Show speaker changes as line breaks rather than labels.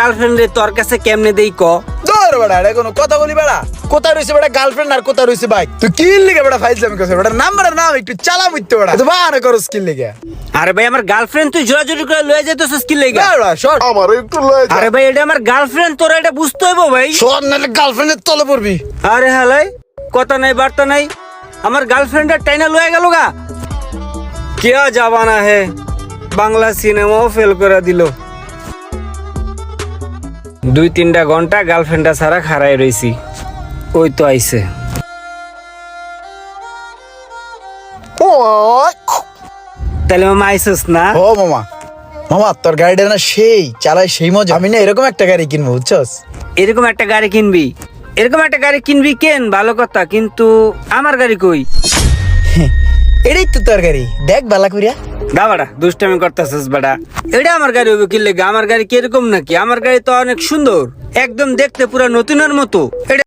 Girlfriend রে তোর কাছে কেমনে দেই ক?
ধর বেড়া, এটা কোনো কথা বলি বেড়া? কোথায় রয়েছে বেড়া গার্লফ্রেন্ড আর কোথায় রয়েছে বাইক? তুই কি লিখে বেড়া ফাইজলামি করছিস বেড়া? নাম্বারের নাম একটু চালা বুঝতে বেড়া, তুই বাহানা করো স্কিল লিখে।
আরে ভাই আমার গার্লফ্রেন্ড তুই জোরাজুরি করে লয়ে যাইতেছিস কি লাগা?
বেড়া শর্ট
আমার একটু লয়ে যা।
আরে ভাই এটা আমার গার্লফ্রেন্ড, তোরা এটা বুঝতে হইব ভাই।
শর্ট নালে গার্লফ্রেন্ডের তলে পড়বি।
আরে হালাই কথা নাই বার্তা নাই, আমার গার্লফ্রেন্ডের টাইনা লয়ে গেল গা। কিয়া জামানা হে, বাংলা সিনেমাও ফেল করে দিল। 2-3টা ঘন্টা গার্লফ্রেন্ডটা ছাড়া খাড়াই রইছি, ওই তো আইছে।
ওই
তাহলে মামা আইসস না?
ও মামা, মামা তোর গাড়িটা না সেই চালায় সেই মজা। আমি না এরকম একটা গাড়ি কিনবো বুঝছস?
এরকম একটা গাড়ি কিনবি? এরকম একটা গাড়ি কিনবি কেন, ভালো কথা, কিন্তু আমার গাড়ি কই?
এটাই তো তোর গাড়ি, দেখ বালা করিয়া।
দা বাড়া দুষ্টামি করতেছিস বাড়া, এটা আমার গাড়ি হবে কি লেগে? আমার গাড়ি কিরকম নাকি? আমার গাড়ি তো অনেক সুন্দর, একদম দেখতে পুরো নতুনের মতো। এটা